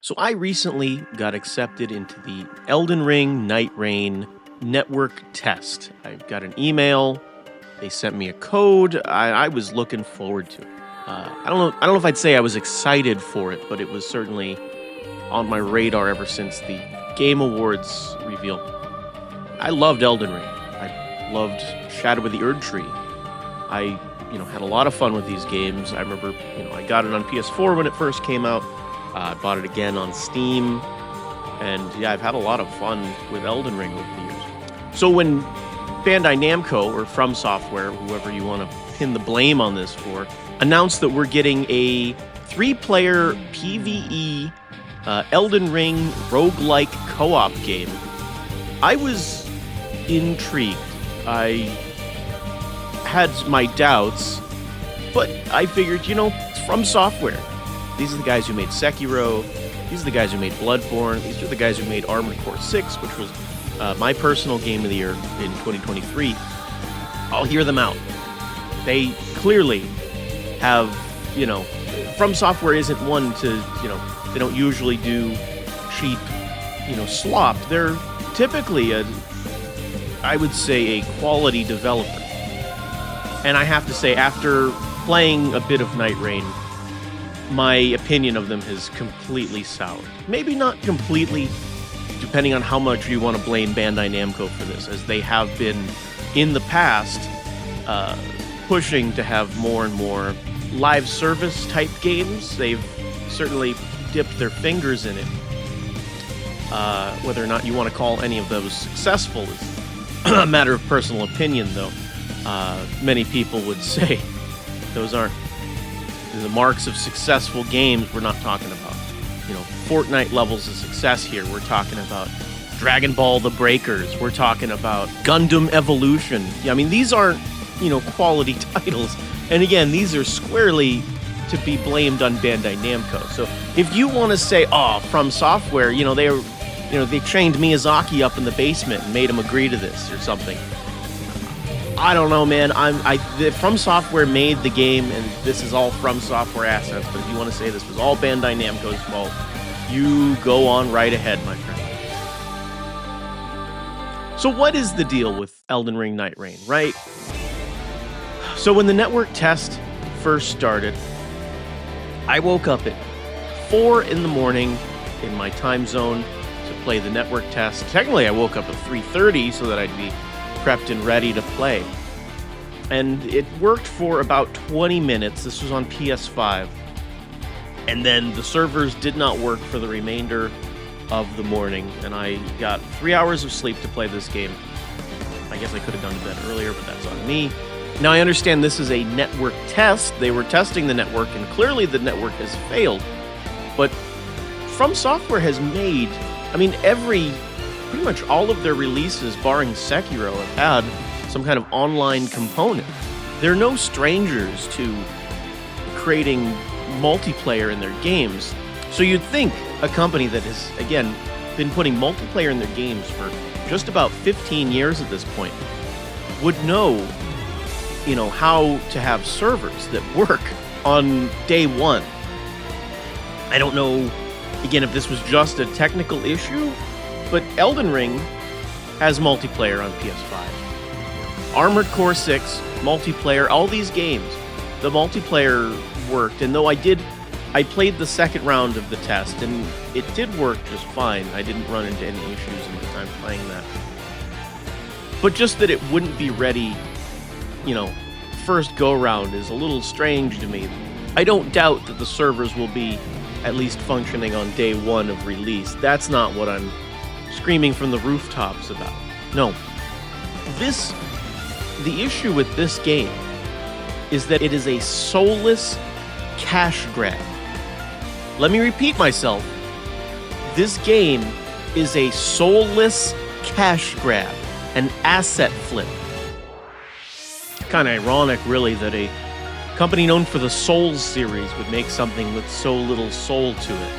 So I recently got accepted into the Elden Ring Nightreign network test. I got an email. They sent me a code. I was looking forward to it. I don't know if I'd say I was excited for it, but it was certainly on my radar ever since the Game Awards reveal. I loved Elden Ring. I loved Shadow of the Erd Tree. I, had a lot of fun with these games. I remember, I got it on PS4 when it first came out. I bought it again on Steam, and yeah, I've had a lot of fun with Elden Ring over the years. So when Bandai Namco, or From Software, whoever you want to pin the blame on this for, announced that we're getting a 3-player PvE Elden Ring roguelike co-op game, I was intrigued. I had my doubts, but I figured, it's From Software. These are the guys who made Sekiro. These are the guys who made Bloodborne. These are the guys who made Armored Core 6, which was my personal game of the year in 2023. I'll hear them out. They clearly have, From Software isn't one to, they don't usually do cheap, slop. They're typically I would say a quality developer. And I have to say, after playing a bit of Nightreign, my opinion of them has completely soured. Maybe not completely, depending on how much you want to blame Bandai Namco for this, as they have been, in the past, pushing to have more and more live service type games. They've certainly dipped their fingers in it. Whether or not you want to call any of those successful is a matter of personal opinion, though. Many people would say those aren't the marks of successful games. We're not talking about, Fortnite levels of success here. We're talking about Dragon Ball The Breakers. We're talking about Gundam Evolution. I mean, these aren't, quality titles. And again, these are squarely to be blamed on Bandai Namco. So if you want to say, From Software, they trained Miyazaki up in the basement and made him agree to this or something. I don't know, man. From Software made the game, and this is all From Software assets. But if you want to say this was all Bandai Namco's fault, you go on right ahead, my friend. So what is the deal with Elden Ring Nightreign, right? So when the network test first started, I woke up at 4 in the morning in my time zone to play the network test. Technically, I woke up at 3:30 so that I'd be prepped and ready to play. And it worked for about 20 minutes. This was on PS5. And then the servers did not work for the remainder of the morning, and I got 3 hours of sleep to play this game. I guess I could have gone to bed earlier, but that's on me. Now, I understand this is a network test. They were testing the network, and clearly the network has failed. But From Software has made, pretty much all of their releases, barring Sekiro, have had some kind of online component. They're no strangers to creating multiplayer in their games. So you'd think a company that has, again, been putting multiplayer in their games for just about 15 years at this point would know, how to have servers that work on day one. I don't know, again, if this was just a technical issue, but Elden Ring has multiplayer on PS5. Armored Core 6, multiplayer, all these games, the multiplayer worked. And though I played the second round of the test, and it did work just fine. I didn't run into any issues in the time playing that. But just that it wouldn't be ready, first go-round is a little strange to me. I don't doubt that the servers will be at least functioning on day one of release. That's not what I'm screaming from the rooftops about. No. The issue with this game is that it is a soulless cash grab. Let me repeat myself. This game is a soulless cash grab, an asset flip. Kind of ironic, really, that a company known for the Souls series would make something with so little soul to it.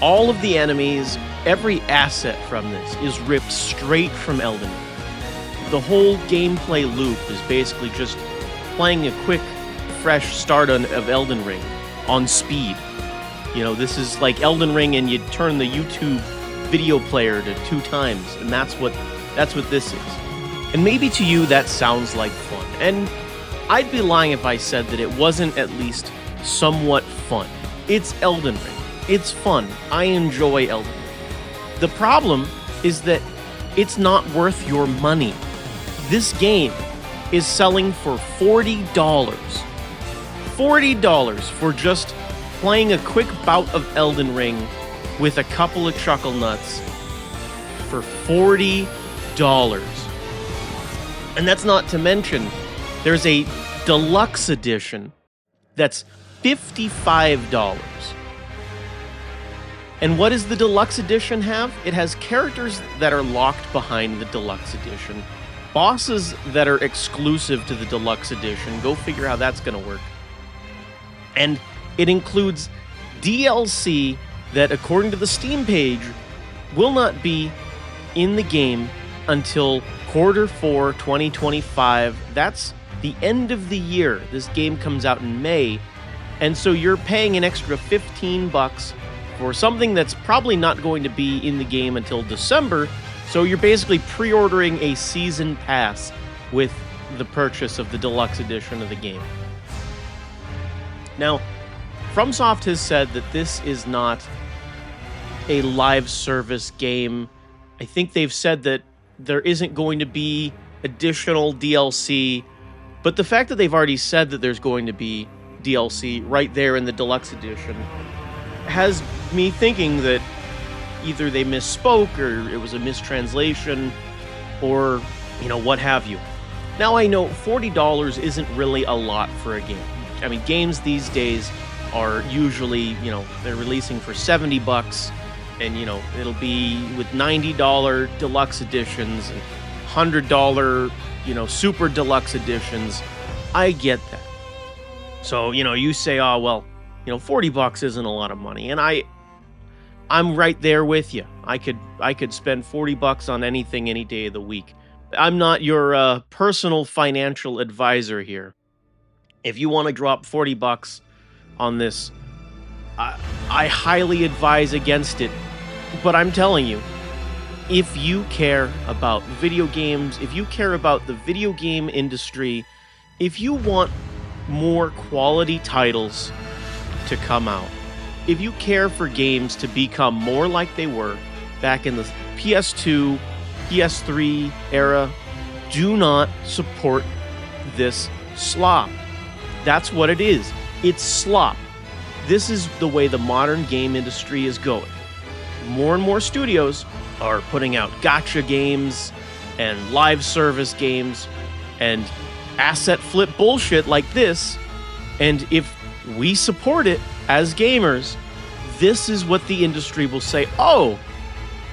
All of the enemies, every asset from this is ripped straight from Elden Ring. The whole gameplay loop is basically just playing a quick, fresh start of Elden Ring on speed. This is like Elden Ring, and you turn the YouTube video player to 2 times, and that's what this is. And maybe to you that sounds like fun, and I'd be lying if I said that it wasn't at least somewhat fun. It's Elden Ring. It's fun. I enjoy Elden Ring. The problem is that it's not worth your money. This game is selling for $40. $40 for just playing a quick bout of Elden Ring with a couple of chuckle nuts for $40. And that's not to mention, there's a deluxe edition that's $55. And what does the deluxe edition have? It has characters that are locked behind the deluxe edition, bosses that are exclusive to the deluxe edition. Go figure how that's going to work. And it includes DLC that, according to the Steam page, will not be in the game until Q4 2025. That's the end of the year. This game comes out in May. And so you're paying an extra $15 for something that's probably not going to be in the game until December. So you're basically pre-ordering a season pass with the purchase of the deluxe edition of the game. Now, FromSoft has said that this is not a live service game. I think they've said that there isn't going to be additional DLC, but the fact that they've already said that there's going to be DLC right there in the deluxe edition has me thinking that either they misspoke or it was a mistranslation or, what have you. Now, I know $40 isn't really a lot for a game. I mean, games these days are usually, they're releasing for $70, and, it'll be with $90 deluxe editions and $100, super deluxe editions. I get that. So, you say, oh, well, $40 isn't a lot of money, and I'm right there with you. I could spend $40 on anything any day of the week. I'm not your personal financial advisor here. If you want to drop $40 on this, I highly advise against it. But I'm telling you, if you care about video games, if you care about the video game industry, if you want more quality titles to come out, if you care for games to become more like they were back in the PS2, PS3 era, do not support this slop. That's what it is. It's slop. This is the way the modern game industry is going. More and more studios are putting out gacha games and live service games and asset flip bullshit like this. And if we support it as gamers, this is what the industry will say. Oh,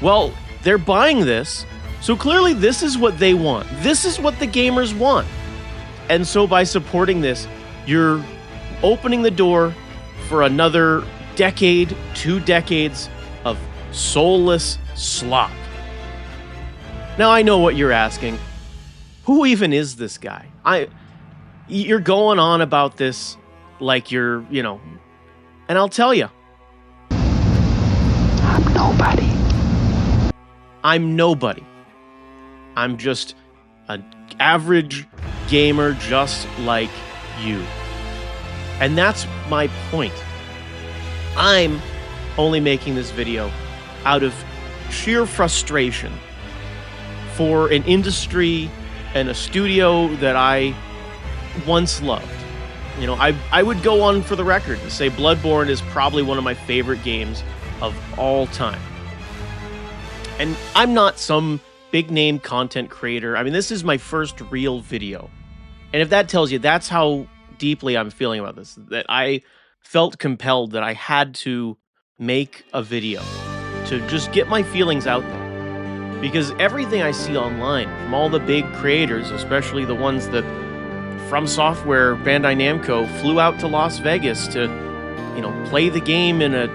well, they're buying this, so clearly this is what they want. This is what the gamers want. And so by supporting this, you're opening the door for another decade, 2 decades of soulless slop. Now, I know what you're asking. Who even is this guy? You're going on about this like you're, and I'll tell you. I'm nobody. I'm nobody. I'm just an average gamer just like you. And that's my point. I'm only making this video out of sheer frustration for an industry and a studio that I once loved. I would go on for the record and say Bloodborne is probably one of my favorite games of all time. And I'm not some big name content creator. I mean, this is my first real video. And if that tells you, that's how deeply I'm feeling about this, that I felt compelled that I had to make a video to just get my feelings out there. Because everything I see online from all the big creators, especially the ones that From Software, Bandai Namco, flew out to Las Vegas to, play the game in a,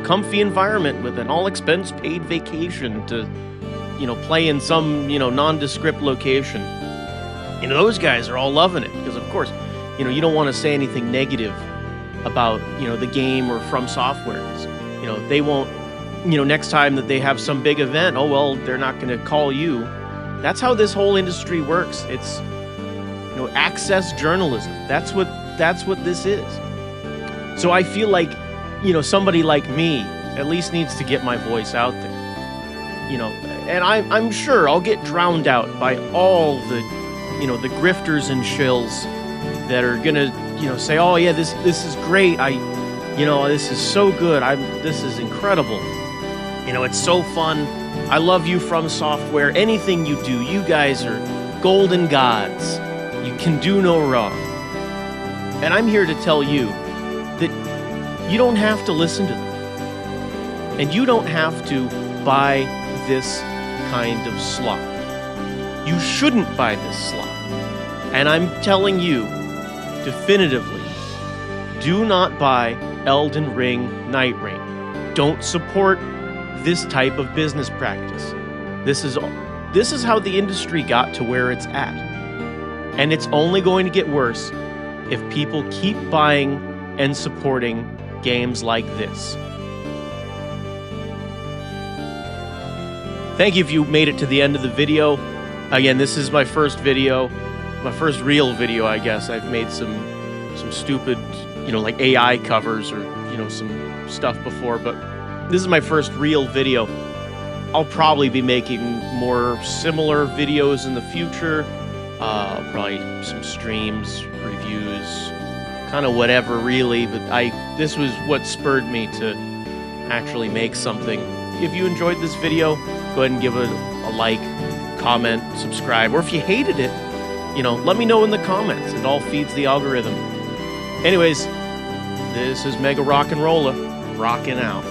comfy environment with an all-expense paid vacation to, play in some, nondescript location. Those guys are all loving it because, of course, you don't want to say anything negative about, the game or From Software is. They won't, next time that they have some big event, oh, well, they're not going to call you. That's how this whole industry works. It's, access journalism. That's what this is. So I feel like, somebody like me at least needs to get my voice out there. And I'm sure I'll get drowned out by all the, the grifters and shills that are gonna, say, oh yeah, this is great. This is so good. This is incredible. It's so fun. I love you, From Software. Anything you do, you guys are golden gods. You can do no wrong. And I'm here to tell you that you don't have to listen to them. And you don't have to buy this kind of slop. You shouldn't buy this slop. And I'm telling you definitively, do not buy Elden Ring Nightreign. Don't support this type of business practice. This is how the industry got to where it's at. And it's only going to get worse if people keep buying and supporting games like this. Thank you if you made it to the end of the video. Again, this is my first video, my first real video, I guess. I've made some stupid, like AI covers or, some stuff before, but this is my first real video. I'll probably be making more similar videos in the future. Probably some streams, reviews, kind of whatever really, but this was what spurred me to actually make something. If you enjoyed this video, go ahead and give it a like, comment, subscribe, or if you hated it, let me know in the comments. It all feeds the algorithm. Anyways, this is Mega Rock and Rolla, rocking out.